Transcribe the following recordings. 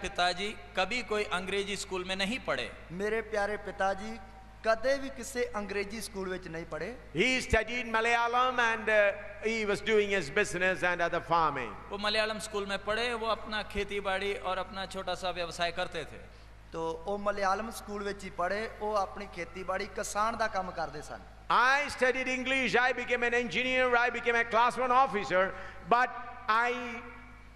पिताजी कभी कोई अंग्रेजी स्कूल में नहीं पढ़े। मेरे प्यारे पिताजी कदे भी किसी अंग्रेजी स्कूल विच नहीं पढ़े। He studied Malayalam and he was doing his business and other farming. वो मलयालम स्कूल में पढ़े, वो अपना खेती बाड़ी और अपना छोटा सा व्यवसाय करते थे। तो वो मलयालम स्कूल विच ही पढ़े, वो अपनी खेती बाड़ी किसान दा काम करते सन। I studied English, I became an engineer, I became a class 1 officer, but I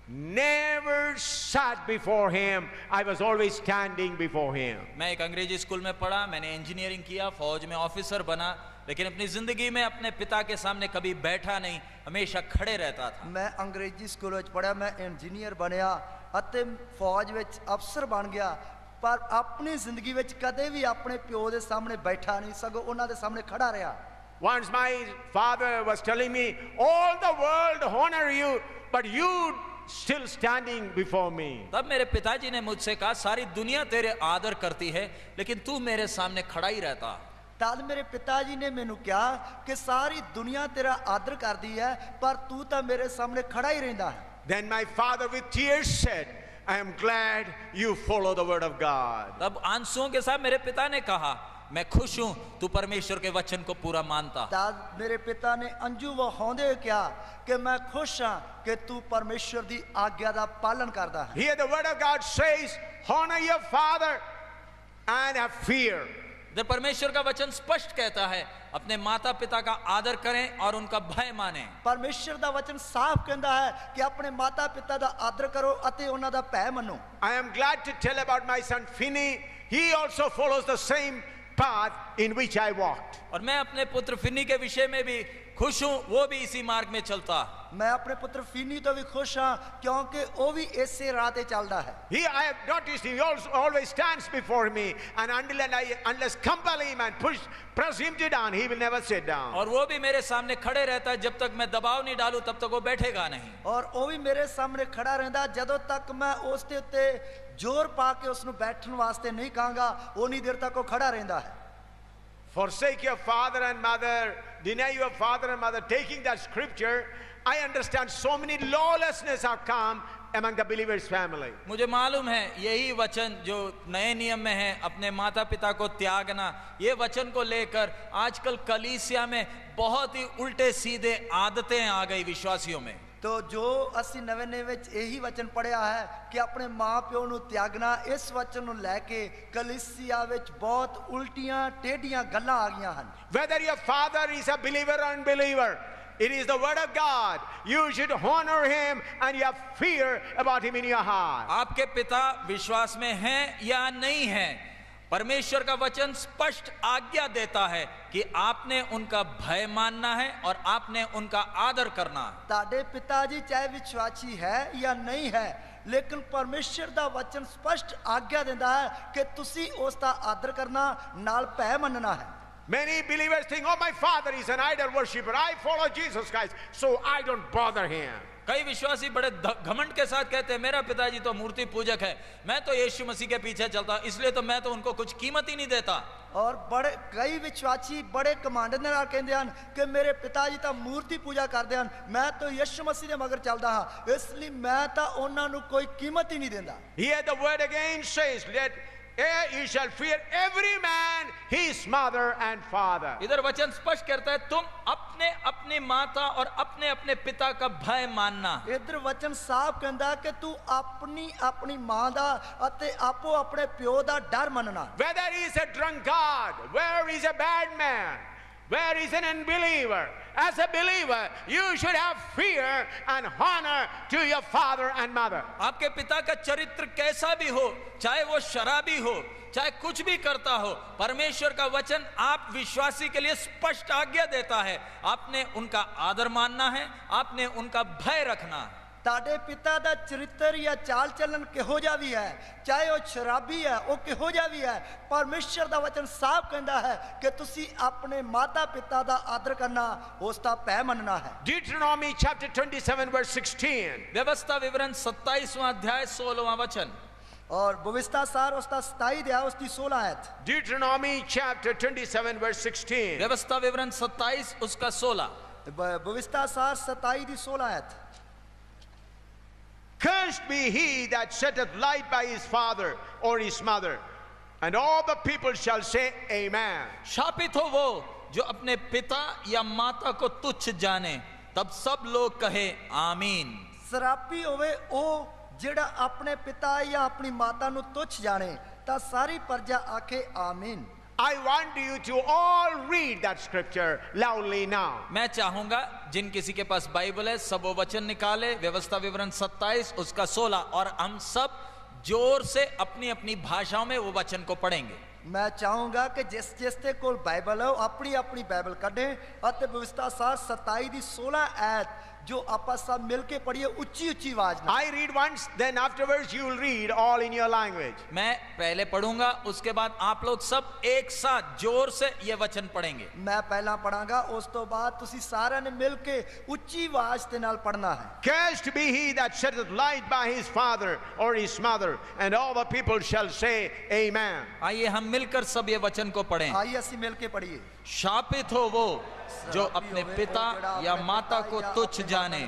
never sat before him. I was always standing before him. मैं एक अंग्रेजी स्कूल में पढ़ा, मैंने इंजीनियरिंग किया, फौज में ऑफिसर बना, लेकिन अपनी जिंदगी में अपने पिता के सामने कभी बैठा नहीं, हमेशा खड़े रहता था। मैं अंग्रेजी स्कूल विच पढ़ा, मैं इंजीनियर बनया अते फौज विच अफसर बन गया, पर अपनी जिंदगी विच कदे भी अपने प्यो दे सामने बैठा नहीं, सगों उन्हां दे सामने खड़ा रहा। Once my father was telling me, all the world honor you, but you still standing before me. तब मेरे पिताजी ने मुझसे कहा, सारी दुनिया तेरे आदर करती है, लेकिन तू मेरे सामने खड़ा ही रहता। तद मेरे पिताजी ने मैनू कहा कि सारी दुनिया तेरा आदर करती है, पर तू तो मेरे सामने खड़ा ही रहता है। Then my father with tears said, I am glad you follow the word of God. तब आंसुओं के साथ मेरे पिता ने कहा, मैं खुश हूं तू परमेश्वर के वचन को पूरा मानता। तद मेरे पिता ने अंजू वहांदे कहा कि मैं खुश हां कि तू परमेश्वर दी आज्ञा दा पालन करदा है। Here the word of God says, honor your father and have fear. जब परमेश्वर का वचन स्पष्ट कहता है, अपने माता पिता का आदर करें और उनका भय मानें। परमेश्वर दा वचन साफ कहता है कि अपने माता पिता दा आदर करो अते उन्हां दा भय मनो। I am glad to tell about my son Finney. He also follows the same path in which I walked. और मैं अपने पुत्र फिन्नी के विषय में भी खुश हूं, वो भी इसी मार्ग में चलता। मैं अपने पुत्र फिनी तो भी खुश हां क्योंकि वो भी इसे राह ते चलदा है। I have noticed he always stands before me, and unless compel him and press him to down, he will never sit down. और वो भी मेरे सामने खड़े रहता है, जब तक मैं दबाव नहीं डालूं तब तक वो बैठेगा नहीं। और वो भी मेरे सामने खड़ा रहंदा, जदों तक मैं उस दे उत्ते जोर पा के उसनु बैठण वास्ते नहीं कहांगा, उन्हीं देर तक वो खड़ा रहंदा है। Forsake your father and mother, deny your father and mother. Taking that scripture, I understand so many lawlessness have come among the believers' family. मुझे मालूम है यही वचन जो नए नियम में है, अपने माता पिता को त्यागना, ये वचन को लेकर आजकल कलीसिया में बहुत ही उल्टे सीधे आदतें आ गई विश्वासियों में। तो जो असी नवे नियम विच यही वचन पढ़िया है कि अपने मां प्यो नू त्यागना, इस वचन नू लैके कलीसिया विच बहुत उल्टियां टेढ़ियां गल्लां आ गईयां हन। Whether your father is a believer or unbeliever, it is the word of God. You should honor him and you have fear about him in your heart. आपके पिता विश्वास में हैं या नहीं हैं, परमेश्वर का वचन स्पष्ट आज्ञा देता है कि आपने उनका भय मानना है और आपने उनका आदर करना है। ताडे पिताजी चाहे विश्वासी है या नहीं है, लेकिन परमेश्वर दा वचन स्पष्ट आज्ञा देता है कि तुसी उसका आदर करना, नाल भय मनना है। Many believers think, oh, my father is an idol worshipper. I follow Jesus Christ, so I don't bother him. कई विश्वासी बड़े घमंड के साथ कहते हैं, मेरा पिताजी तो मूर्ति पूजक है, मैं तो यीशु मसीह के पीछे चलता, इसलिए तो मैं तो उनको कुछ कीमत ही नहीं देता। और बड़े कई विश्वासी बड़े कमांड दे नाल कहंदे हन कि मेरे पिताजी तो मूर्ति पूजा करदे हन, मैं तो यीशु मसीह दे मगर चलदा हां, इसलिए मैं तो उन्हां नू कोई कीमत ही नहीं देंदा। Here the word again says, you shall fear every man his mother and father. इधर वचन स्पष्ट करता है, तुम अपने अपनी माता और अपने अपने पिता का भय मानना। इधर वचन साफ कहंदा कि तू अपनी अपनी मां दा अते आपो अपने प्यो दा डर मनना। Whether he is a drunkard, where he is a bad man, where he is an unbeliever, as a believer you should have fear and honor to your father and mother. आपके पिता का चरित्र कैसा भी हो, चाहे वो शराबी हो, चाहे कुछ भी करता हो, परमेश्वर का वचन आप विश्वासी के लिए स्पष्ट आज्ञा देता है, आपने उनका आदर मानना है, आपने उनका भय रखना है। ताडे पिता दा चरित्र या चाल चलन किहो जा भी है, चाहे वो शराबी है, वो किहो जा भी है, परमेश्वर दा वचन साफ कहता है कि तुसी अपने माता पिता दा आदर करना, उसका भय मनना है। Deuteronomy chapter 27 verse 16. व्यवस्था विवरण 27वां अध्याय 16वां वचन। और भविष्यता सार उसका 27 अध्याय उसकी 16 आयत। Deuteronomy chapter 27 verse 16. व्यवस्था विवरण 27 उसका 16। भविष्यता सार 27 दी 16 आयत। Cursed be he that setteth light by his father or his mother. And all the people shall say, Amen. शापित हो वो जो अपने पिता या माता को तुच्छ जाने, तब सब लोग कहे आमीन। ਸਰਾਪੀ ਹੋਵੇ ਉਹ ਜਿਹੜਾ ਆਪਣੇ ਪਿਤਾ ਜਾਂ ਆਪਣੀ ਮਾਤਾ ਨੂੰ ਤੁੱਛ ਜਾਣੇ, ਤਾਂ ਸਾਰੀ ਪ੍ਰਜਾ ਆਖੇ ਆਮੀਨ। I want you to all read that scripture loudly now. मैं चाहूंगा जिन किसी के पास बाइबल है सब वो वचन निकाले, व्यवस्था विवरण 27 उसका 16, और हम सब जोर से अपनी अपनी भाषाओं में वो वचन को पढ़ेंगे। ਮੈਂ ਚਾਹੂੰਗਾ ਕਿ ਜਿਸ ਦੇ ਕੋਲ ਬਾਈਬਲ ਹੈ ਉਹ ਆਪਣੀ ਆਪਣੀ ਬਾਈਬਲ ਕੱਢੇ ਅਤੇ ਵਿਵਸਥਾ ਸਾਰ 27 ਦੀ 16 ਐਤ जो आपस सब मिलके पढ़िए ऊंची ऊंची आवाज में। I read once, then afterwards you will read all in your language. मैं पहले पढ़ूंगा, उसके बाद आप लोग सब एक साथ जोर से ये वचन पढ़ेंगे। मैं पहला पढ़ांगा, उस तो बाद तुसी सारे ने मिलके ऊंची आवाज के नाल पढ़ना है। Cursed be he that setteth light by his father or his mother, and all the people shall say, Amen. आइए हम मिलकर सब ये वचन को पढ़ें। आइए ਅਸੀਂ मिलके पढ़िए। शापित हो वो जो अपने पिता या माता को तुच्छ जाने,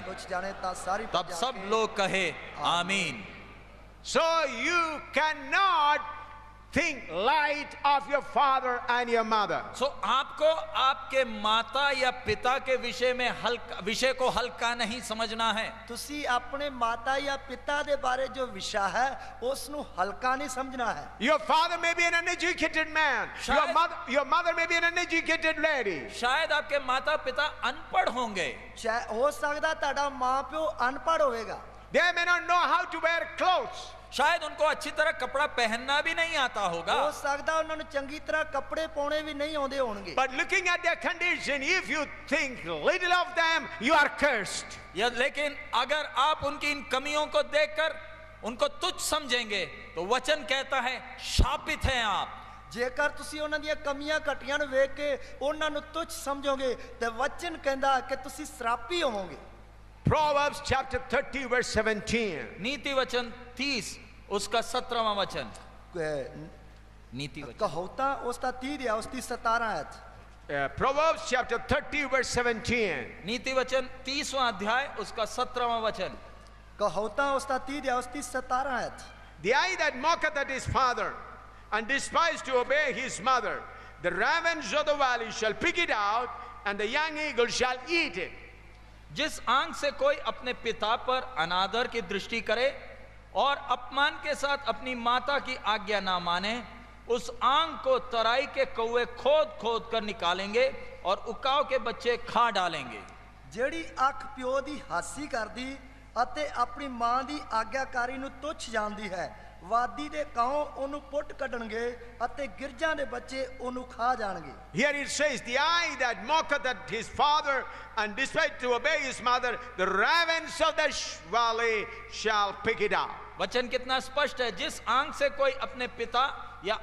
तब सब लोग कहे आमीन। So you cannot think light of your father and your mother. सो आपको आपके माता या पिता के विषय को हल्का नहीं समझना है। तुसी अपने माता या पिता दे बारे जो विषय है उसनु हल्का नहीं समझना है। Your father may be an uneducated man. Your mother may be an uneducated lady. शायद आपके माता पिता अनपढ़ होंगे। हो सकता ताड़ा माँ प्यो अनपढ़ होवेगा। They may not know how to wear clothes. शायद उनको अच्छी तरह कपड़ा पहनना भी नहीं आता होगा। हो सकता उन्होंने चंगी तरह कपड़े पाने भी नहीं आते होंगे। But looking at their condition, if you think little of them, you are cursed. लेकिन अगर आप उनकी इन कमियों को देखकर उनको तुच्छ समझेंगे तो वचन कहता है शापित हैं आप। जेकर तुसी उन्हां दी कमियां घटियां नु वेख के उन्हां नु तुच्छ समझोगे ते वचन कहंदा कि तुसी श्रापी होवोगे। Proverbs chapter 30 verse 17. नीति वचन 30 उसका 17वां वचन। नीति वचन कहोता उसका 30 या उसकी 17 है। Proverbs chapter 30 verse 17. नीति वचन 30वां अध्याय उसका 17वां वचन। कहोता उसका 30 या उसकी 17 है। The eye that mocketh at his father and despised to obey his mother, the ravens of the valley shall pick it out, and the young eagle shall eat it. जिस आंख से कोई अपने पिता पर अनादर की दृष्टि करे और अपमान के साथ अपनी माता की आज्ञा ना माने, उस आंख को तराई के कौवे खोद खोद कर निकालेंगे और उकाव के बच्चे खा डालेंगे। जेड़ी अख प्यो दी हासी करदी अते अपनी मां दी आज्ञाकारी नु तुच्छ जानदी है, वादी दे काओ ओनु पुट कढणगे अते गिरजां दे बच्चे ओनु खा जाणगे। Here it says, the eye that mocketh at his father and despised to obey his mother, the ravens of the valley shall pick it out. वचन कितना स्पष्ट है। जिस आंख से कोई अपने पिता या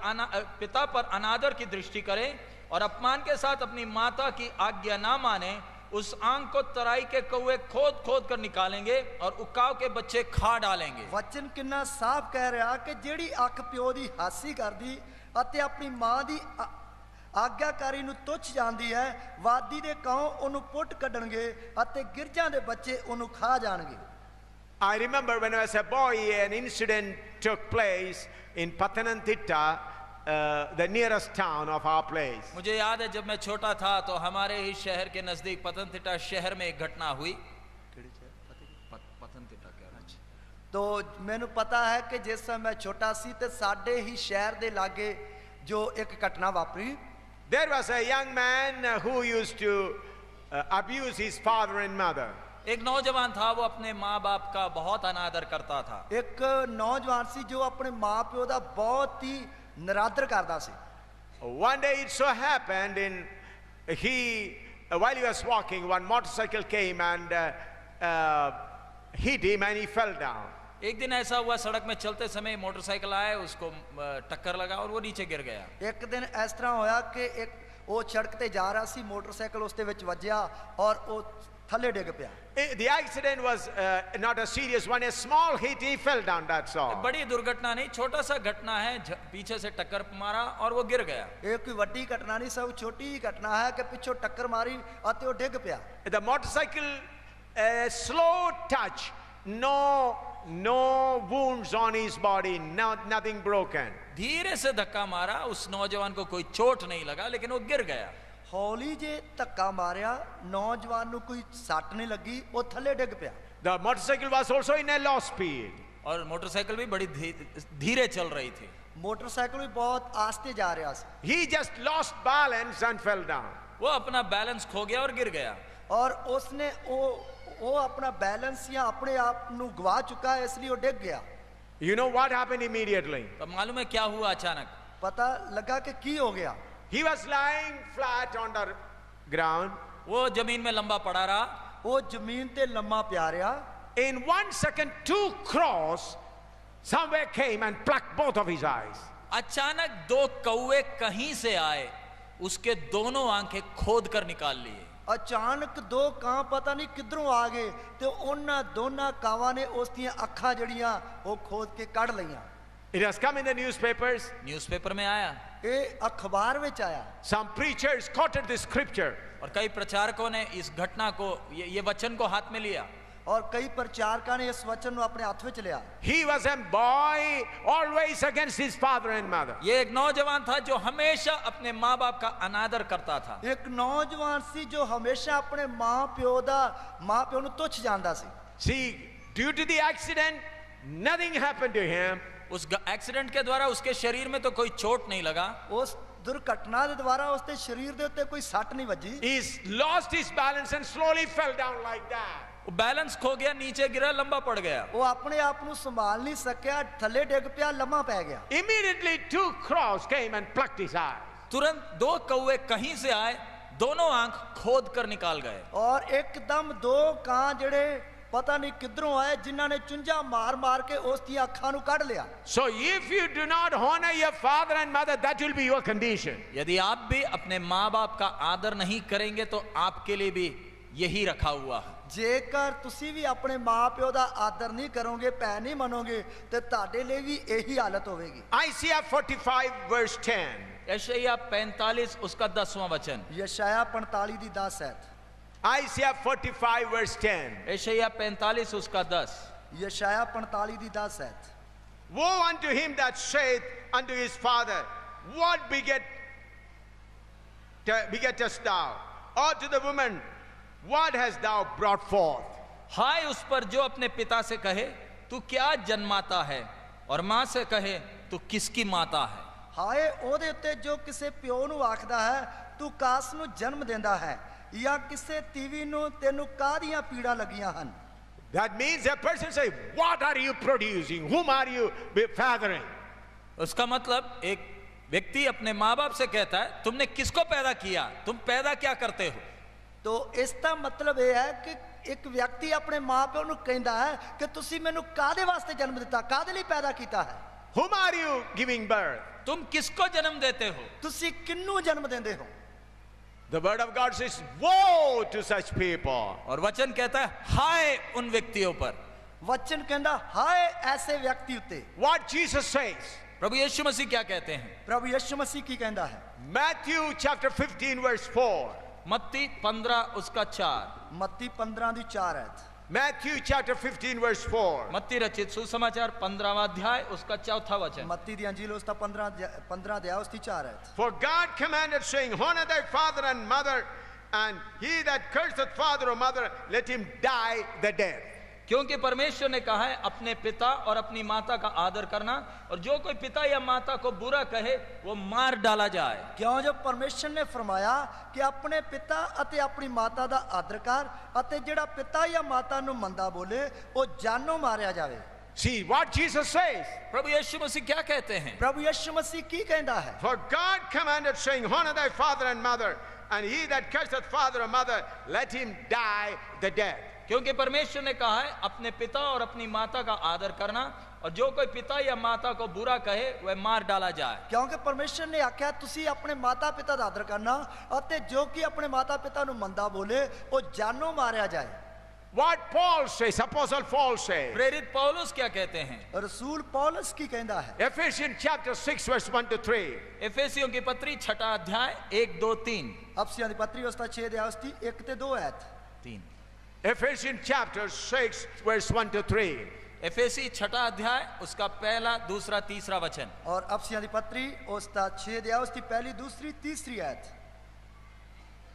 पिता पर अनादर की दृष्टि करे और अपमान के साथ अपनी माता की आज्ञा ना माने, उस आंख को तराई के कौवे खोद खोद कर निकालेंगे और उकाव के बच्चे खा डालेंगे। वचन कितना साफ कह रहा कि जेड़ी अख प्यो दी हासी करदी अते अपनी मां दी आज्ञाकारी नु तुच्छ जानदी है, वादी दे काओ ओनु पुट कढणगे अते गिरजां दे बच्चे ओनु खा जाणगे। I remember when I was a boy, an incident took place in Pathanamthitta, the nearest town of our place. मुझे याद है जब मैं छोटा था तो हमारे ही शहर के नजदीक पतनतिट्टा शहर में एक घटना हुई। पतनतिट्टा क्या है? तो मैनू पता है कि जिस समय मैं छोटा सी ते साडे ही शहर दे लागे जो एक घटना वापरी। There was a young man who used to abuse his father and mother. एक नौजवान था, वो अपने माँ बाप का बहुत अनादर करता था। एक नौजवान सी जो अपने माँ प्यो दा बहुत ही निरादर करता सी। One day it so happened while he was walking, one motorcycle came and hit him and he fell down. एक दिन ऐसा हुआ, सड़क में चलते समय मोटरसाइकिल आए, उसको टक्कर लगा और वो नीचे गिर गया। एक दिन इस तरह होया कि एक वो सड़क ते जा रहा सी, मोटरसाइकिल उसते विच वजया और वो थले डिग पिया। The accident was not a serious one, a small hit, he fell down, that's all. बड़ी दुर्घटना नहीं, छोटा सा घटना है, पीछे से टक्कर मारा और वो गिर गया। एक कोई बड़ी घटना नहीं, सब छोटी ही घटना है कि पीछे टक्कर मारी और डिग पिया। The motorcycle slow touch, no no wounds on his body, nothing broken. धीरे से धक्का मारा, उस नौजवान को कोई चोट नहीं लगा, लेकिन वो गिर गया। ਹੌਲੀ ਜੇ ਧੱਕਾ ਮਾਰਿਆ, ਨੌਜਵਾਨ ਨੂੰ ਕੋਈ ਸੱਟ ਨਹੀਂ ਲੱਗੀ, ਉਹ ਥੱਲੇ ਡਿੱਗ ਪਿਆ। The motorcycle was also in a low speed. और मोटरसाइकिल भी बड़ी धीरे चल रही थी। ਮੋਟਰਸਾਈਕਲ ਵੀ ਬਹੁਤ ਆਸਤੇ ਜਾ ਰਿਹਾ ਸੀ। He just lost balance and fell down. वो अपना बैलेंस खो गया और गिर गया। ਔਰ ਉਸਨੇ ਉਹ ਆਪਣਾ ਬੈਲੈਂਸ ਜਾਂ ਆਪਣੇ ਆਪ ਨੂੰ ਗਵਾ ਚੁੱਕਾ ਹੈ, ਇਸ ਲਈ ਉਹ ਡਿੱਗ ਗਿਆ। You know what happened immediately? तो मालूम है क्या हुआ अचानक? ਪਤਾ ਲੱਗਾ ਕਿ ਕੀ ਹੋ ਗਿਆ। He was lying flat on the ground. वो जमीन में लंबा पड़ा रहा। ਉਹ ਜ਼ਮੀਨ ਤੇ ਲੰਮਾ ਪਿਆ ਰਿਹਾ। In 1 second, 2 crows somewhere came and plucked both of his eyes. अचानक 2 कौवे कहीं से आए, उसके दोनों आंखें खोद कर निकाल लिए। ਅਚਾਨਕ 2 ਕਾਂ ਪਤਾ ਨਹੀਂ ਕਿੱਧਰੋਂ ਆ ਗਏ ਤੇ ਉਹਨਾਂ ਦੋਨਾਂ ਕਾਵਾਂ ਨੇ ਉਸ ਦੀਆਂ ਅੱਖਾਂ ਜਿਹੜੀਆਂ ਉਹ ਖੋਦ ਕੇ ਕੱਢ ਲਈਆਂ। It has come in the newspapers. Newspaper में आया। ਇਹ ਅਖਬਾਰ ਵਿੱਚ ਆਇਆ। Some preachers quoted the scripture. और कई प्रचारकों ने इस घटना को, ये वचन को हाथ में लिया। ਔਰ ਕਈ ਪ੍ਰਚਾਰਕਾਂ ਨੇ ਇਸ ਵਚਨ ਨੂੰ ਆਪਣੇ ਹੱਥ ਵਿੱਚ ਲਿਆ। He was a boy always against his father and mother. ये एक नौजवान था जो हमेशा अपने माँ बाप का अनादर करता था। ਇੱਕ ਨੌਜਵਾਨ ਸੀ ਜੋ ਹਮੇਸ਼ਾ ਆਪਣੇ ਮਾਂ ਪਿਓ ਨੂੰ ਤੁੱਛ ਜਾਂਦਾ ਸੀ। See, due to the accident, nothing happened to him. उस एक्सीडेंट के द्वारा उसके शरीर में तो कोई चोट नहीं लगा। ਉਸ ਦੁਰਘਟਨਾ ਦੇ ਦੁਆਰਾ ਉਸਦੇ ਸਰੀਰ ਦੇ ਉੱਤੇ ਕੋਈ ਸੱਟ ਨਹੀਂ ਵੱਜੀ। He lost his balance and slowly fell down like that. वो बैलेंस खो गया, नीचे गिरा, लंबा पड़ गया। ਉਹ ਆਪਣੇ ਆਪ ਨੂੰ ਸੰਭਾਲ ਨਹੀਂ ਸਕਿਆ, ਥੱਲੇ ਡਿੱਗ ਪਿਆ, ਲੰਮਾ ਪੈ ਗਿਆ। Immediately 2 crows came and plucked his eyes. तुरंत 2 कौवे कहीं से आए, दोनों आंख खोद कर निकाल गए। ਔਰ ਇੱਕਦਮ 2 ਕਾਂ ਜਿਹੜੇ ਪਤਾ ਨਹੀਂ ਕਿੱਧਰੋਂ ਆਏ, ਜਿਨ੍ਹਾਂ ਨੇ ਚੁੰਝਾ ਮਾਰ ਕੇ ਉਸ ਦੀਆਂ ਅੱਖਾਂ ਨੂੰ ਕੱਢ ਲਿਆ। So if you do not honor your father and mother, that will be your condition. यदि आप भी अपने माँ बाप का आदर नहीं करेंगे तो आपके लिए भी यही रखा हुआ है। ਜੇਕਰ ਤੁਸੀਂ ਵੀ ਆਪਣੇ ਮਾਂ-ਪਿਓ ਦਾ ਆਦਰ ਨਹੀਂ ਕਰੋਗੇ, ਭੈ ਨਹੀਂ ਮੰਨੋਗੇ, ਤੇ ਤੁਹਾਡੇ ਲਈ ਵੀ ਇਹੀ ਹਾਲਤ ਹੋਵੇਗੀ। Isaiah 45 verse 10. यशायाह 45 उसका 10वां वचन। ਯਸ਼ਾਇਆ 45 ਦੀ 10 ਹੈ। Isaiah 45 verse 10. यशायाह 45 उसका 10। ਯਸ਼ਾਇਆ 45 ਦੀ 10 ਹੈ। Woe unto him that saith unto his father, what begettest thou? Or to the woman, what hast thou brought forth? हाय उस पर जो अपने पिता से कहे तू क्या जन्माता है, और माँ से कहे तू किसकी माता है। ਹਾਏ ਉਹਦੇ ਉੱਤੇ ਜੋ ਕਿਸੇ ਪਿਓ ਨੂੰ ਆਖਦਾ ਹੈ ਤੂੰ ਕਾਸ ਨੂੰ ਜਨਮ ਦਿੰਦਾ ਹੈ, ਜਾਂ ਕਿਸੇ ਤੀਵੀ ਨੂੰ ਤੈਨੂੰ ਕਾਹਦੀਆਂ ਪੀੜਾਂ ਲੱਗੀਆਂ ਹਨ। That means a person say, what are you producing? Whom are you fathering? उसका मतलब एक व्यक्ति अपने माँ बाप से कहता है तुमने किसको पैदा किया, तुम पैदा क्या करते हो। तो ਇਸ ਦਾ ਮਤਲਬ ਇਹ ਹੈ ਕਿ ਇੱਕ ਵਿਅਕਤੀ ਆਪਣੇ ਮਾਂ-ਪਿਓ ਨੂੰ ਕਹਿੰਦਾ ਹੈ ਕਿ ਤੁਸੀਂ ਮੈਨੂੰ ਕਾਹਦੇ ਵਾਸਤੇ ਜਨਮ ਦਿੱਤਾ, ਕਾਹਦੇ ਲਈ ਪੈਦਾ ਕੀਤਾ ਹੈ। Whom are you giving birth? तुम किसको जन्म देते हो। ਤੁਸੀਂ ਕਿਹਨੂੰ ਜਨਮ ਦਿੰਦੇ ਹੋ। The word of God says, woe to such people. और वचन कहता है हाय उन व्यक्तियों पर। ਵਚਨ ਕਹਿੰਦਾ ਹਾਏ ਐਸੇ ਵਿਅਕਤੀ ਉੱਤੇ। What Jesus says. प्रभु यीशु मसीह क्या कहते हैं। ਪ੍ਰਭੂ ਯਿਸੂ ਮਸੀਹ ਕੀ ਕਹਿੰਦਾ ਹੈ। Matthew chapter 15 verse 4. मत्ती 15 उसका 4। ਮੱਤੀ 15 ਦੀ 4 ਹੈ। Matthew chapter 15 verse 4. मत्ती रचित सुसमाचार 15वां अध्याय उसका 4था वचन। ਮੱਤੀ ਦੀ ਅੰਜੀਲ ਉਸ ਦਾ 15 ਅਧਿਆਇ ਉਸ ਦੀ 4 ਹੈ। For God commanded, saying, honor thy father and mother, and he that curseth father or mother, let him die the death. क्योंकि परमेश्वर ने कहा है अपने पिता और अपनी माता का आदर करना, और जो कोई पिता या माता को बुरा कहे वो मार डाला जाए। ਕਿਉਂ ਜੋ ਪਰਮੇਸ਼ਰ ਨੇ ਫਰਮਾਇਆ ਕਿ ਆਪਣੇ ਪਿਤਾ ਅਤੇ ਆਪਣੀ ਮਾਤਾ ਦਾ ਆਦਰ ਕਰ, ਅਤੇ ਜਿਹੜਾ ਪਿਤਾ ਜਾਂ ਮਾਤਾ ਨੂੰ ਮੰਦਾ ਬੋਲੇ ਉਹ ਜਾਨੋਂ ਮਾਰਿਆ ਜਾਵੇ। See what Jesus says. प्रभु यीशु मसीह क्या कहते हैं। ਪ੍ਰਭੂ ਯਿਸੂ ਮਸੀਹ ਕੀ ਕਹਿੰਦਾ ਹੈ। For God commanded, saying, honor thy father and mother, and he that curseth father or mother, let him die the death. क्योंकि परमेश्वर ने कहा है अपने पिता और अपनी माता का आदर करना, और जो कोई पिता या माता को बुरा कहे वह मार डाला जाए। ਕਿਉਂਕਿ ਪਰਮੇਸ਼ਰ ਨੇ ਆਖਿਆ ਤੁਸੀਂ ਆਪਣੇ ਮਾਤਾ ਪਿਤਾ ਦਾ ਆਦਰ ਕਰਨਾ, ਅਤੇ ਜੋ ਕਿ ਆਪਣੇ ਮਾਤਾ ਪਿਤਾ ਨੂੰ ਮੰਦਾ ਬੋਲੇ ਉਹ ਜਾਨੋਂ ਮਾਰਿਆ ਜਾਏ। What Paul says, Apostle Paul says. प्रेरित पौलुस क्या कहते हैं। ਰਸੂਲ ਪੌਲਸ ਕੀ ਕਹਿੰਦਾ ਹੈ। Ephesians chapter 6 verse 1 to 3. एफेसियों की पत्री 6 अध्याय 1 2 3 ਅਫਸੀਆਂ ਦੀ ਪੱਤਰੀ ਉਸ ਦਾ 6 ਅਧਿਆਇ ਉਸ ਦੀ 1 ਤੇ 2 ਐਤ। 3। Ephesians chapter 6 verse 1 to 3. एफेसी 6 अध्याय उसका पहला दूसरा तीसरा वचन। और अफसियां दी पत्री उसका 6 अध्याय उसकी पहली दूसरी तीसरी आयत।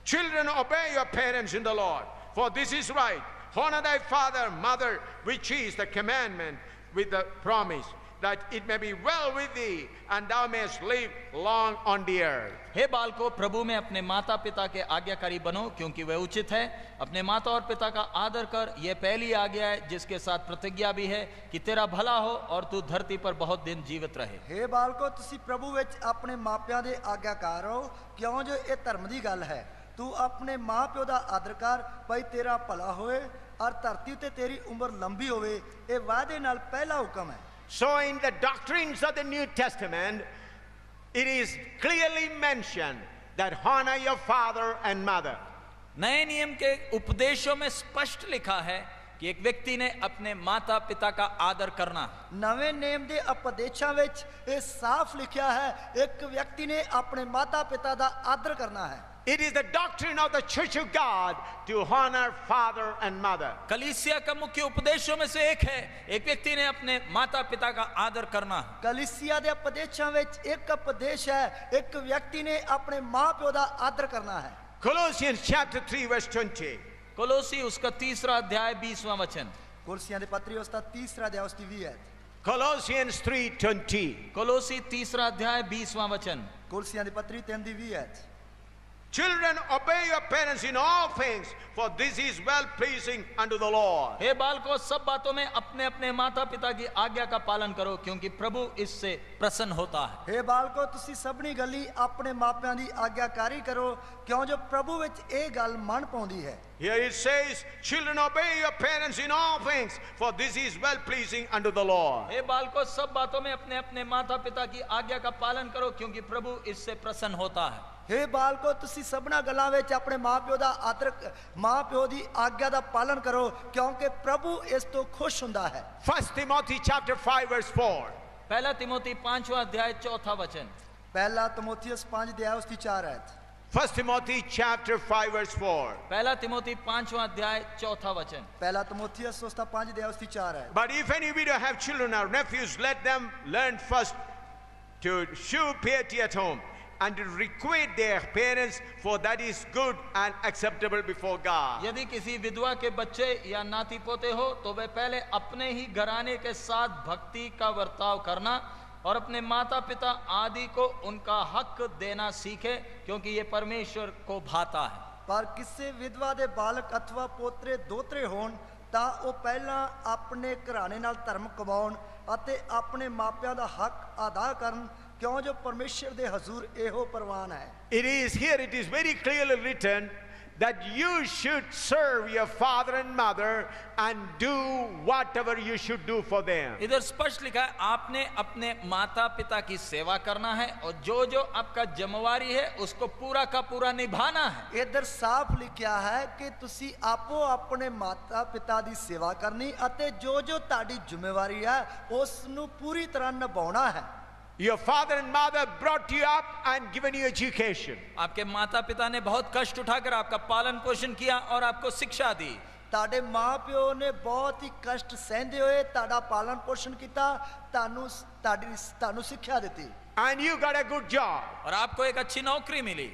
Children, obey your parents in the Lord, for this is right. Honor thy father, mother, which is the commandment with the promise, that it may be well with thee, and thou mayest live long on the earth. हे बालको, प्रभु में अपने माता पिता के आज्ञाकारी बनो, क्योंकि वह उचित है। अपने माता और पिता का आदर कर, यह पहली आज्ञा है, जिसके साथ प्रतिज्ञा भी है कि तेरा भला हो और तू धरती पर बहुत दिन जीवित रहे। हे बालको, तुसी प्रभु विच अपने मापियां दे आज्ञाकार हो, क्यों जो ये धर्म दी गल है। तू अपने मां प्यो दा आदर कर, भाई तेरा भला होए और धरती ते तेरी उम्र लंबी होवे। ये वादे नाल पहला हुक्म है। So in the doctrines of the New Testament, it is clearly mentioned that honor your father and mother. नए नियम के उपदेशों में स्पष्ट लिखा है कि एक व्यक्ति ने अपने माता पिता का आदर करना। नवे नियम दे उपदेशां विच ये साफ लिखा है, एक व्यक्ति ने अपने माता पिता दा आदर करना है। It is the doctrine of the Church of God to honor father and mother. कलीसिया का मुख्य उपदेशों में से एक है, एक व्यक्ति ने अपने माता पिता का आदर करना। कलीसिया दे उपदेशां विच एक उपदेश है, एक व्यक्ति ने अपने मां प्यो दा आदर करना है। Colossians chapter 3 verse 20. कोलोसी उसका 3 अध्याय 20वां वचन। कुलसियां दी पत्री उसका 3 अध्याय उसकी 20 है। Colossians 3:20. कोलोसी 3 अध्याय 20वां वचन। कुलसियां दी पत्री 3 दी 20 है। Children, obey your parents in all things, for this is well pleasing unto the Lord. हे बालकों, सब बातों में अपने अपने माता पिता की आज्ञा का पालन करो, क्योंकि प्रभु इससे प्रसन्न होता है। हे बालको, तुसी सबनी गली अपने मापियां दी आज्ञाकारी करो, क्यों जो प्रभु विच ए गल मन पाउंदी है। Here it says, children, obey your parents in all things, for this is well pleasing unto the Lord. हे बालकों, सब बातों में अपने अपने माता पिता की आज्ञा का पालन करो, क्योंकि प्रभु इससे प्रसन्न होता है। हे बालको, तुसी सबना गल्लां विच अपने मां प्यो दा आदर, मां प्यो दी आज्ञा दा पालन करो, क्योंकि प्रभु इस तो खुश हुंदा है। 1 Timothy chapter 5 verse 4. पहला तिमोथी 5वां अध्याय 4था वचन। पहला तिमोथियस 5 अध्याय उसकी 4 है। 1 Timothy chapter 5 verse 4. पहला तिमोथी 5वां अध्याय 4था वचन। पहला तिमोथियस उसका 5 अध्याय उसकी 4 है। But if any widow have children or nephews, let them learn first to shew piety at home, and to requite their parents, for that is good and acceptable before God. यदि किसी विधवा के बच्चे या नाती पोते हो, तो वे पहले अपने ही घराने के साथ भक्ति का वर्ताव करना और अपने माता पिता आदि को उनका हक देना सीखे, क्योंकि ये परमेश्वर को भाता है। पर किसी विधवा दे बालक अथवा पोतरे दोतरे होण तां ਉਹ ਪਹਿਲਾਂ ਆਪਣੇ ਘਰਾਣੇ ਨਾਲ ਧਰਮ ਕਮਾਉਣ ਅਤੇ ਆਪਣੇ ਮਾਪਿਆਂ ਦਾ ਹੱਕ ਅਦਾ ਕਰਨ, क्यों जो परमेश्वर दे हजूर एहो परवान है। It is here, it is very clearly written that you should serve your father and mother and do whatever you should do for them. इधर स्पष्ट लिखा है, आपने अपने माता पिता की सेवा करना है और जो जो आपका जिम्मेवारी है उसको पूरा का पूरा निभाना है। इधर साफ लिखा है कि तुसी आपो अपने माता पिता दी सेवा करनी अते जो जो ताड़ी जिम्मेवारी है उसनु पूरी तरह निभाना है। Your father and mother brought you up and given you education. आपके माता पिता ने बहुत कष्ट उठाकर आपका पालन पोषण किया और आपको शिक्षा दी। ताड़े मां प्यो ने बहुत ही कष्ट सहंदे हुए ताड़ा पालन पोषण किया, तानु शिक्षा दी। And you got a good job. और आपको एक अच्छी नौकरी मिली।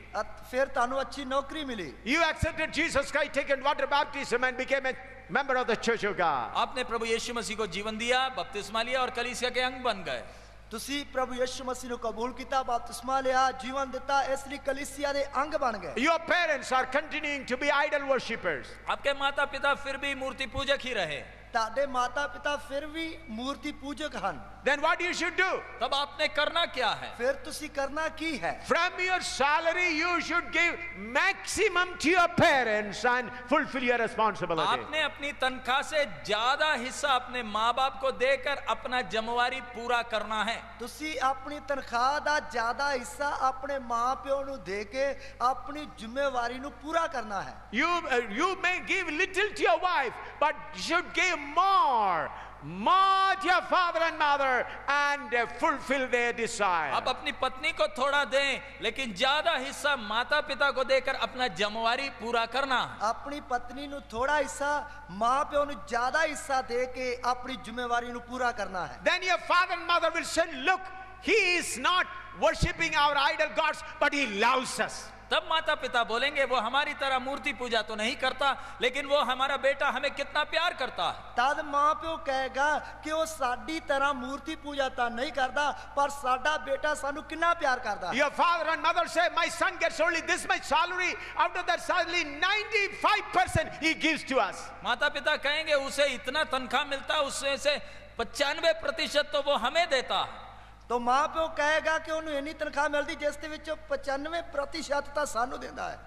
फिर तानु अच्छी नौकरी मिली। You accepted Jesus Christ, taken water baptism and became a member of the Church of God. आपने प्रभु यीशु मसीह को जीवन दिया, बपतिस्मा लिया और कलीसिया के अंग बन गए। तुसी प्रभु यीशु मसीह ने कबूल किया, बपतिस्मा लिया, जीवन दिता, इसलिए कलीसिया दे अंग बन गए। Your parents are continuing to be idol worshippers. आपके माता पिता फिर भी मूर्ति पूजक ही रहे। ताड़े माता पिता फिर भी मूर्ति पूजक हन। Then what you should do? तब आपने करना क्या है? फिर तुसी करना की है? From your salary you should give maximum to your parents and fulfill your responsibility. आपने अपनी तनख्वाह से ज्यादा हिस्सा अपने माँ बाप को देकर अपना जिम्मेवारी पूरा करना है। तुसी अपनी तनख्वाह दा ज्यादा हिस्सा अपने मां प्यो नु दे के अपनी जिम्मेवारी नु पूरा करना है। You may give little to your wife, but you should give more Mock your father and mother and fulfill their desire. अब अपनी पत्नी को थोड़ा दें, लेकिन ज्यादा हिस्सा माता पिता को देकर अपना जमवारी पूरा करना। ਆਪਣੀ ਪਤਨੀ ਨੂੰ ਥੋੜਾ ਹਿੱਸਾ ਮਾਂ ਪਿਓ ਨੂੰ ਜ਼ਿਆਦਾ ਹਿੱਸਾ ਦੇ ਕੇ ਆਪਣੀ ਜ਼ਿੰਮੇਵਾਰੀ ਨੂੰ ਪੂਰਾ ਕਰਨਾ ਹੈ। Then your father and mother will say, look, he is not worshipping our idol gods, but he loves us. तब माता पिता बोलेंगे वो हमारी तरह मूर्ति पूजा तो नहीं करता, लेकिन वो हमारा बेटा हमें कितना प्यार करता है। ਤਦ ਮਾਂ ਪਿਓ ਕਹੇਗਾ ਕਿ ਉਹ ਸਾਡੀ ਤਰ੍ਹਾਂ ਮੂਰਤੀ ਪੂਜਾ ਤਾਂ ਨਹੀਂ ਕਰਦਾ, ਪਰ ਸਾਡਾ ਬੇਟਾ ਸਾਨੂੰ ਕਿੰਨਾ ਪਿਆਰ ਕਰਦਾ ਹੈ। Your father and mother say, my son gets only this much salary. Out of that salary, 95% he gives to us. माता पिता कहेंगे उसे इतना तनख्वाह मिलता, उसमें से 95% तो वो हमें देता है। तो ਮਾਂ ਪਿਓ ਕਹੇਗਾ ਕਿ ਉਹਨੂੰ ਇੰਨੀ ਤਨਖਾਹ ਮਿਲਦੀ ਜਿਸ ਦੇ ਵਿੱਚੋਂ 95% ਤਾਂ ਸਾਨੂੰ ਦਿੰਦਾ ਹੈ।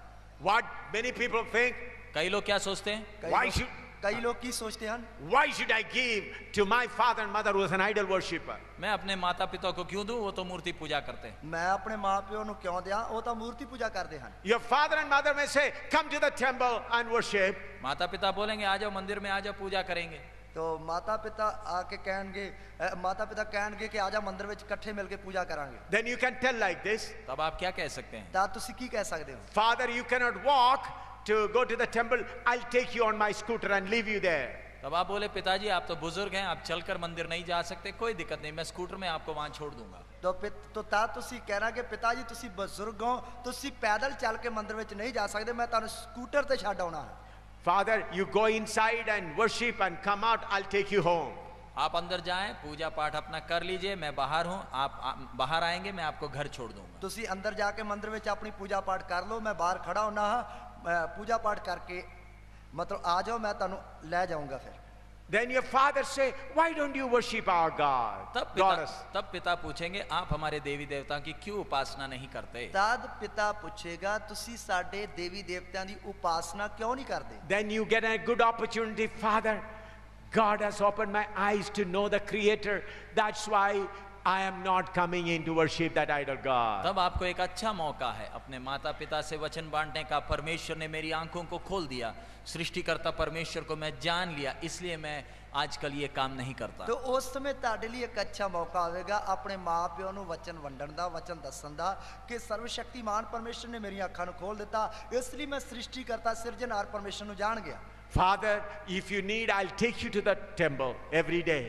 What many people think? कई लोग क्या सोचते हैं, कई लोग ਕੀ ਸੋਚਦੇ ਹਨ? Why should I give to my father and mother who is an idol worshipper? मैं अपने माता पिता को क्यों दूं, वो तो मूर्ति पूजा करते हैं। ਮੈਂ ਆਪਣੇ ਮਾਂ ਪਿਓ ਨੂੰ ਕਿਉਂ ਦਿਆਂ, ਉਹ ਤਾਂ ਮੂਰਤੀ ਪੂਜਾ ਕਰਦੇ ਹਨ। Your father and mother may say, come to the temple and worship. माता पिता बोलेंगे आ जाओ मंदिर में, आ जाओ पूजा करेंगे। तो माता पिता आके कहणगे, माता पिता कहणगे कि आजा मंदिर ਵਿੱਚ ਇਕੱਠੇ ਮਿਲ ਕੇ ਪੂਜਾ ਕਰਾਂਗੇ। Then you can tell like this. तब आप क्या कह सकते हैं, ਤਾਂ ਤੁਸੀਂ ਕੀ ਕਹਿ ਸਕਦੇ ਹੋ? Father, you cannot walk to go to the temple. I'll take you on my scooter and leave you there. तब आप बोले पिताजी आप तो बुजुर्ग हैं, आप चलकर मंदिर नहीं जा सकते, कोई दिक्कत नहीं, मैं स्कूटर में आपको वहां छोड़ दूंगा। तो ਤਾਂ ਤੁਸੀਂ ਕਹਿਣਾ ਕਿ ਪਿਤਾ ਜੀ ਤੁਸੀਂ ਬਜ਼ੁਰਗ ਹੋ, ਤੁਸੀਂ ਪੈਦਲ ਚੱਲ ਕੇ ਮੰਦਿਰ ਵਿੱਚ ਨਹੀਂ ਜਾ ਸਕਦੇ, ਮੈਂ ਤੁਹਾਨੂੰ ਸਕੂਟਰ ਤੇ ਛੱਡ ਆਉਣਾ ਹੈ। Father, you go inside and worship and come out. I'll take you home. आप अंदर जाएं, पूजा पाठ अपना कर लीजिए, मैं बाहर हूं, आप बाहर आएंगे, मैं आपको घर छोड़ दूंगा। ਤੁਸੀਂ ਅੰਦਰ ਜਾ ਕੇ ਮੰਦਿਰ ਵਿੱਚ ਆਪਣੀ ਪੂਜਾ ਪਾਠ ਕਰ ਲਓ, ਮੈਂ ਬਾਹਰ ਖੜਾ ਹੁੰਨਾ ਹਾਂ, ਪੂਜਾ ਪਾਠ ਕਰਕੇ ਮਤਲਬ ਆ ਜਾਓ, ਮੈਂ ਤੁਹਾਨੂੰ ਲੈ ਜਾਊਂਗਾ ਫਿਰ। Then your father say, why don't you worship our God? तब पिता पूछेंगे आप हमारे देवी देवता की क्यों उपासना नहीं करते। तद पिता पूछेगा ਤੁਸੀਂ ਸਾਡੇ ਦੇਵੀ ਦੇਵਤਿਆਂ ਦੀ ਉਪਾਸਨਾ ਕਿਉਂ ਨਹੀਂ ਕਰਦੇ। Then you get a good opportunity. Father, God has opened my eyes to know the Creator. That's why I am not coming in to worship that idol God. तब आपको एक अच्छा मौका है अपने माता पिता से वचन बांटने का। परमेश्वर ने मेरी आंखों को खोल दिया, सृष्टिकर्ता परमेश्वर को मैं जान लिया, इसलिए मैं आजकल ये काम नहीं करता। तो उस समय ਤੁਹਾਡੇ ਲਈ ਇੱਕ ਅੱਛਾ ਮੌਕਾ ਹੋਵੇਗਾ ਆਪਣੇ ਮਾਪਿਆਂ ਨੂੰ ਵਚਨ ਵੰਡਣ ਦਾ, ਵਚਨ ਦੱਸਣ ਦਾ ਕਿ ਸਰਵਸ਼ਕਤੀਮਾਨ ਪਰਮੇਸ਼ਰ ਨੇ ਮੇਰੀਆਂ ਅੱਖਾਂ ਨੂੰ ਖੋਲ ਦਿੱਤਾ, ਇਸ ਲਈ ਮੈਂ ਸ੍ਰਿਸ਼ਟੀਕਰਤਾ ਸਿਰਜਣਹਾਰ ਪਰਮੇਸ਼ਰ ਨੂੰ ਜਾਣ ਗਿਆ। Father, if you need, I'll take you to the temple every day.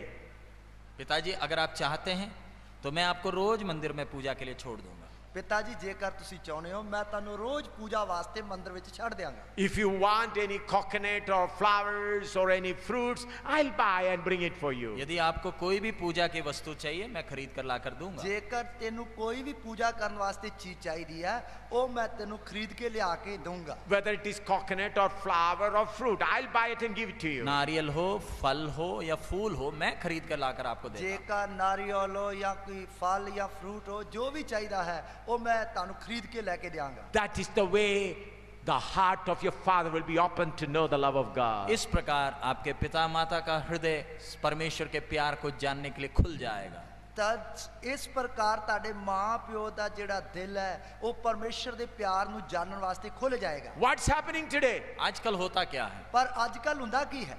पिताजी अगर आप चाहते हैं तो मैं आपको रोज मंदिर में पूजा के लिए छोड़ दूंगा। ਪਿਤਾ ਜੀ ਜੇਕਰ ਤੁਸੀਂ ਚਾਹੁੰਦੇ ਹੋ ਮੈਂ ਤੁਹਾਨੂੰ ਰੋਜ਼ ਪੂਜਾ ਵਾਸਤੇ ਮੰਦਿਰ ਵਿੱਚ ਛੱਡ ਦਿਆਂਗਾ। If you want any coconut or flowers or any fruits, I'll buy and bring it for you. यदि आपको कोई भी पूजा की वस्तु चाहिए मैं खरीद कर ला कर दूंगा। ਜੇਕਰ ਤੈਨੂੰ ਕੋਈ ਵੀ ਪੂਜਾ ਕਰਨ ਵਾਸਤੇ ਚੀਜ਼ ਚਾਹੀਦੀ ਹੈ ਉਹ ਮੈਂ ਤੈਨੂੰ ਖਰੀਦ ਕੇ ਲਿਆ ਕੇ ਦਊਂਗਾ। Whether it is coconut or flower or fruit, I'll buy it and give it to you. नारियल हो, फल हो या फूल हो, मैं खरीद कर लाकर आपको देता हूं। ਜੇਕਰ ਨਾਰੀਅਲ ਹੋ ਜਾਂ ਕੋਈ ਫਲ ਜਾਂ ਫਰੂਟ ਹੋ, ਜੋ ਵੀ ਚਾਹੀਦਾ ਹੈ ਉਹ ਮੈਂ ਤੁਹਾਨੂੰ ਖਰੀਦ ਕੇ ਲੈ ਕੇ ਦਿਆਂਗਾ। That is the way the heart of your father will be open to know the love of God. इस प्रकार आपके पिता माता का हृदय परमेश्वर के प्यार को जानने के लिए खुल जाएगा। तद इस प्रकार ਤੁਹਾਡੇ ਮਾਂ ਪਿਓ ਦਾ ਜਿਹੜਾ ਦਿਲ ਹੈ ਉਹ ਪਰਮੇਸ਼ਰ ਦੇ ਪਿਆਰ ਨੂੰ ਜਾਣਨ ਵਾਸਤੇ ਖੁੱਲ ਜਾਏਗਾ। What's happening today? आजकल होता क्या है, ਪਰ ਅੱਜ ਕੱਲ ਹੁੰਦਾ ਕੀ ਹੈ?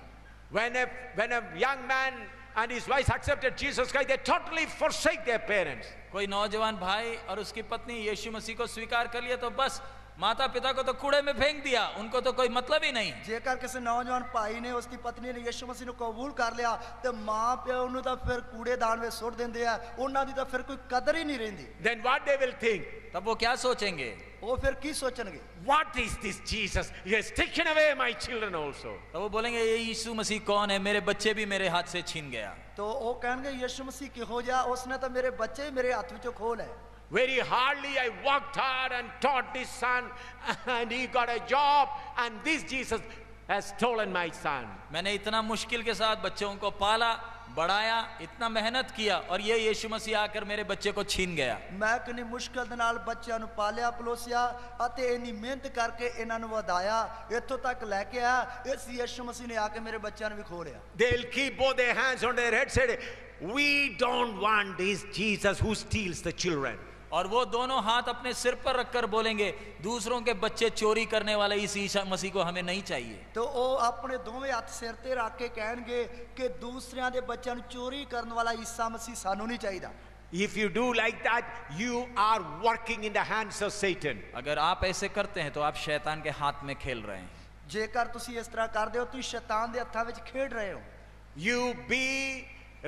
When a young man and his wife accepted Jesus Christ, they totally forsake their parents. कोई नौजवान भाई और उसकी पत्नी यीशु मसीह को स्वीकार कर लिया तो बस माता पिता को तो कूड़े में फेंक दिया, उनको तो कोई मतलब ही नहीं। ਜੇਕਰ ਕਿਸੇ ਨੌਜਵਾਨ ਭਾਈ ਨੇ ਉਸਦੀ ਪਤਨੀ ਨੇ ਯਿਸੂ ਮਸੀਹ ਨੂੰ ਕਬੂਲ ਕਰ ਲਿਆ ਤੇ ਮਾਂ ਪਿਓ ਨੂੰ ਤਾਂ ਫਿਰ ਕੂੜੇਦਾਨ ਵਿੱਚ ਸੁੱਟ ਦਿੰਦੇ ਆ, ਉਹਨਾਂ ਦੀ ਤਾਂ ਫਿਰ ਕੋਈ ਕਦਰ ਹੀ ਨਹੀਂ ਰਹਿੰਦੀ। Then what they will think? तब वो क्या सोचेंगे, ਉਹ ਫਿਰ ਕੀ ਸੋਚਣਗੇ? What is this Jesus? He has taken away my children also. तो वो बोलेंगे ये यीशु मसीह कौन है, मेरे बच्चे भी मेरे हाथ से छीन गया। तो ਉਹ ਕਹਿਣਗੇ ਯਿਸੂ ਮਸੀਹ ਕਿਹੋ ਜਿਹਾ, ਉਸਨੇ ਤਾਂ ਮੇਰੇ ਬੱਚੇ ਵੀ ਮੇਰੇ ਹੱਥ ਵਿੱਚੋਂ ਖੋਹ ਲਏ। Very hardly I worked hard and taught this son and he got a job, and this Jesus has stolen my son. मैंने इतना मुश्किल के साथ बच्चों को पाला, बढ़ाया, इतना मेहनत किया और ये यीशु मसीह आकर मेरे बच्चे को छीन गया। ਮੈਂ ਕਿੰਨੀ ਮੁਸ਼ਕਲ ਦੇ ਨਾਲ ਬੱਚਿਆਂ ਨੂੰ ਪਾਲਿਆ ਪਲੋਸਿਆ ਅਤੇ ਇੰਨੀ ਮਿਹਨਤ ਕਰਕੇ ਇਹਨਾਂ ਨੂੰ ਵਧਾਇਆ, ਇੱਥੋਂ ਤੱਕ ਲੈ ਕੇ ਆਇਆ, ਇਸ ਯਿਸੂ ਮਸੀਹ ਨੇ ਆ ਕੇ ਮੇਰੇ ਬੱਚਿਆਂ ਨੂੰ ਵੀ ਖੋਹ ਲਿਆ। They'll keep both their hands on their head, said, we don't want this Jesus who steals the children. और वो दोनों हाथ अपने सिर पर रखकर बोलेंगे, दूसरों के बच्चे चोरी करने वाला इस ईसा मसीह को हमें नहीं चाहिए। तो ਉਹ ਆਪਣੇ ਦੋਵੇਂ ਹੱਥ ਸਿਰ ਤੇ ਰੱਖ ਕੇ ਕਹਿਣਗੇ ਕਿ ਦੂਸਰਿਆਂ ਦੇ ਬੱਚਿਆਂ ਨੂੰ ਚੋਰੀ ਕਰਨ ਵਾਲਾ ਈਸਾ ਮਸੀਹ ਸਾਨੂੰ ਨਹੀਂ ਚਾਹੀਦਾ। If you do like that, you are working in the hands of Satan. अगर आप ऐसे करते हैं तो आप शैतान के हाथ में खेल रहे हैं। ਜੇਕਰ ਤੁਸੀਂ ਇਸ ਤਰ੍ਹਾਂ ਕਰਦੇ ਹੋ ਤੁਸੀਂ ਸ਼ੈਤਾਨ ਦੇ ਹੱਥਾਂ ਵਿੱਚ ਖੇਡ ਰਹੇ ਹੋ। You be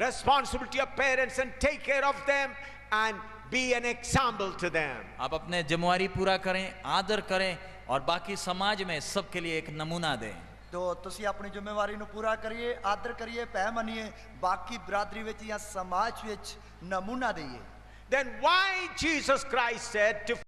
responsible to your parents and take care of them and be an example to them. आप अपने जिम्मेवारी पूरा करें, आदर करें और बाकी समाज में सबके लिए एक नमूना दें। तो ਤੁਸੀਂ ਆਪਣੀ ਜ਼ਿੰਮੇਵਾਰੀ ਨੂੰ ਪੂਰਾ ਕਰੀਏ, ਆਦਰ ਕਰੀਏ, ਪਹਿ ਮੰਨੀਏ, ਬਾਕੀ ਬਰਾਦਰੀ ਵਿੱਚ ਜਾਂ ਸਮਾਜ ਵਿੱਚ ਨਮੂਨਾ ਦਈਏ। Then why Jesus Christ said to